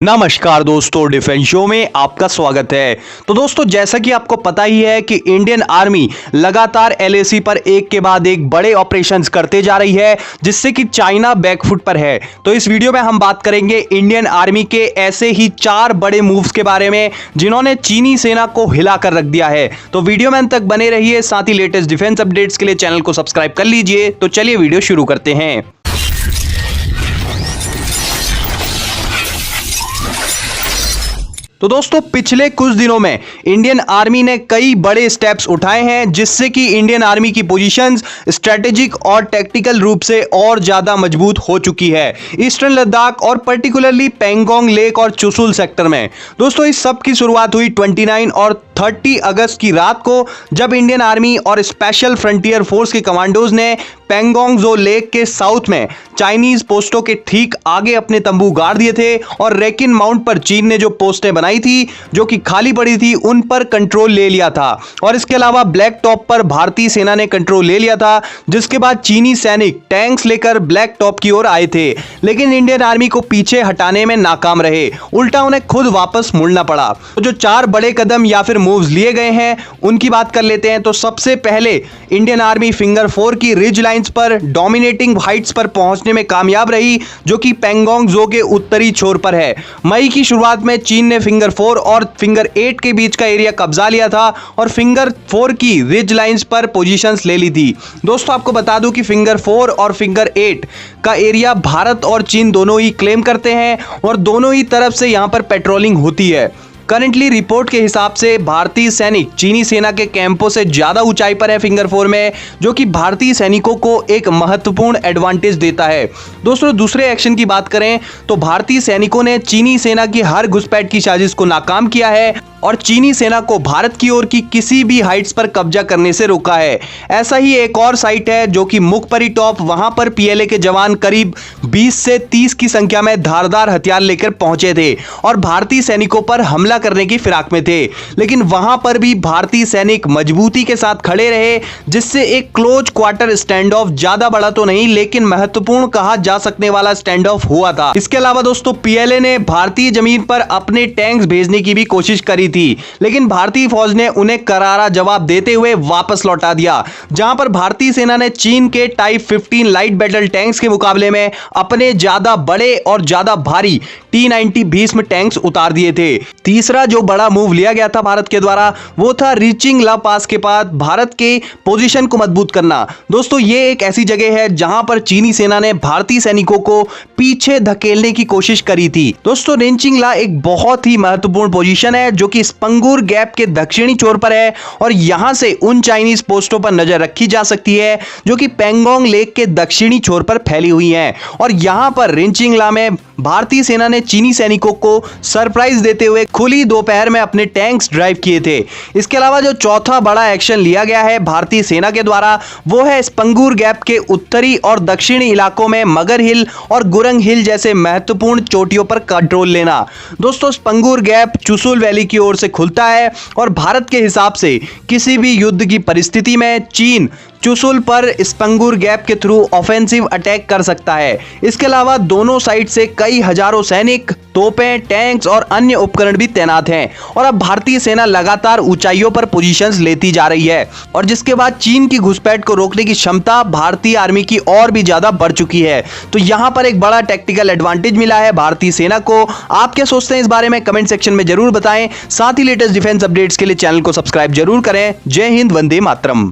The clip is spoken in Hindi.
नमस्कार दोस्तों, डिफेंस शो में आपका स्वागत है। तो दोस्तों, जैसा कि आपको पता ही है कि इंडियन आर्मी लगातार एलएसी पर एक के बाद एक बड़े ऑपरेशंस करते जा रही है, जिससे कि चाइना बैकफुट पर है। तो इस वीडियो में हम बात करेंगे इंडियन आर्मी के ऐसे ही 4 बड़े मूव्स के बारे में जिन्होंने चीनी सेना को हिला कर रख दिया है। तो वीडियो में अंत तक बने रहिए, साथ ही लेटेस्ट डिफेंस अपडेट्स के लिए चैनल को सब्सक्राइब कर लीजिए। तो चलिए वीडियो शुरू करते हैं। तो दोस्तों, पिछले कुछ दिनों में इंडियन आर्मी ने कई बड़े स्टेप्स उठाए हैं, जिससे कि इंडियन आर्मी की पोजीशंस स्ट्रेटेजिक और टैक्टिकल रूप से और ज्यादा मजबूत हो चुकी है ईस्टर्न लद्दाख और पर्टिकुलरली पेंगोंग लेक और चुशुल सेक्टर में। दोस्तों, इस सब की शुरुआत हुई 29 और 30 अगस्त की रात को, जब इंडियन आर्मी और स्पेशल फ्रंटियर फोर्स के कमांडोज ने पेंगोंग जो लेक के साउथ में चाइनीज पोस्टों के ठीक आगे अपने तंबू गाड़ दिए थे और रेकिन माउंट पर चीन ने जो पोस्टें बनाई थी जो कि खाली पड़ी थी, उन पर कंट्रोल ले लिया था। और इसके अलावा ब्लैक टॉप पर भारतीय सेना ने कंट्रोल ले लिया था, जिसके बाद चीनी सैनिक टैंक्स लेकर ब्लैक टॉप की ओर आए थे, लेकिन इंडियन आर्मी को पीछे हटाने में नाकाम रहे। उल्टा उन्हें खुद वापस मुड़ना पड़ा। तो जो 4 बड़े कदम या फिर मूव्स लिए गए हैं, उनकी बात कर लेते हैं। तो सबसे पहले इंडियन आर्मी फिंगर 4 की रिज लाइंस पर डोमिनेटिंग हाइट्स पर पहुंचने में कामयाब रही, जो कि पेंगोंग जो के उत्तरी छोर पर है। मई की शुरुआत में चीन ने फिंगर 4 और फिंगर 8 के बीच का एरिया कब्जा लिया था और फिंगर 4 की रिज लाइंस पर पोजीशंस ले ली थी। दोस्तों, आपको बता दूं कि फिंगर 4 और फिंगर 8 का एरिया भारत और चीन दोनों ही क्लेम करते हैं और दोनों ही तरफ से यहां पर पेट्रोलिंग होती है। करंटली रिपोर्ट के हिसाब से भारतीय सैनिक चीनी सेना के कैंपों से ज्यादा ऊंचाई पर है फिंगर 4 में, जो कि भारतीय सैनिकों को एक महत्वपूर्ण एडवांटेज देता है। दोस्तों, दूसरे एक्शन की बात करें तो भारतीय सैनिकों ने चीनी सेना की हर घुसपैठ की साजिश को नाकाम किया है और चीनी सेना को भारत की ओर की किसी भी हाइट्स पर कब्जा करने से रोका है। ऐसा ही एक और साइट है जो कि मुखपरी टॉप, वहां पर पीएलए के जवान करीब 20 से 30 की संख्या में धारदार हथियार लेकर पहुंचे थे और भारतीय सैनिकों पर हमला करने की फिराक में थे, लेकिन वहां पर भी भारतीय सैनिक मजबूती के साथ खड़े रहे, जिससे एक क्लोज क्वार्टर स्टैंड ऑफ, ज्यादा बड़ा तो नहीं लेकिन महत्वपूर्ण कहा जा सकने वाला स्टैंड ऑफ हुआ था। इसके अलावा दोस्तों, पीएलए ने भारतीय जमीन पर अपने टैंक्स भेजने की भी कोशिश करी थी, लेकिन भारतीय फौज ने उन्हें करारा जवाब देते हुए वापस लौटा दिया, जहां पर भारतीय सेना ने चीन के टाइप 15 लाइट बैटल टैंक्स के मुकाबले में अपने ज्यादा बड़े और ज्यादा भारी T-90 भीष्म टैंक्स उतार दिए थे। तीसरा जो बड़ा मूव लिया गया था भारत के द्वारा, वो था रीचिंग ला पास के बाद भारत के पोजीशन को मजबूत करना। दोस्तों, ये एक ऐसी जगह है जहां पर चीनी सेना ने भारतीय सैनिकों को पीछे धकेलने की कोशिश करी थी। दोस्तों, रीचिंग ला एक बहुत ही महत्वपूर्ण पोजीशन है जो कि स्पंगूर गैप के दक्षिणी छोर पर है और यहां से उन चाइनीज पोस्टों पर नजर रखी जा सकती है जो कि पेंगोंग लेक के दक्षिणी छोर पर फैली हुई हैं। और यहां पर रीचिंग ला में भारतीय सेना ने चीनी सैनिकों को सरप्राइज देते हुए खुली दोपहर में अपने टैंक्स ड्राइव किए थे। इसके अलावा जो चौथा बड़ा एक्शन लिया गया है भारतीय सेना के द्वारा, वो है स्पंगूर गैप के उत्तरी और दक्षिणी इलाकों में मगर हिल और गुरंग हिल जैसे महत्वपूर्ण चोटियों पर कंट्रोल लेना। दोस्तों, स्पंगूर गैप चुशुल वैली की ओर से खुलता है और भारत के हिसाब से किसी भी युद्ध की परिस्थिति में चीन चुशुल पर स्पंगूर गैप के थ्रू ऑफेंसिव अटैक कर सकता है। इसके अलावा दोनों साइड से कई हजारों सैनिक, तोपें, टैंक्स और अन्य उपकरण भी तैनात हैं और अब भारतीय सेना लगातार ऊंचाइयों पर पोजीशंस लेती जा रही है और जिसके बाद चीन की घुसपैठ को रोकने की क्षमता भारतीय आर्मी की और भी ज्यादा बढ़ चुकी है। तो यहां पर एक बड़ा टैक्टिकल एडवांटेज मिला है भारतीय सेना को। आप क्या सोचते हैं इस बारे में कमेंट सेक्शन में जरूर बताएं। साथ ही लेटेस्ट डिफेंस अपडेट्स के लिए चैनल को सब्सक्राइब जरूर करें। जय हिंद, वंदे मातरम।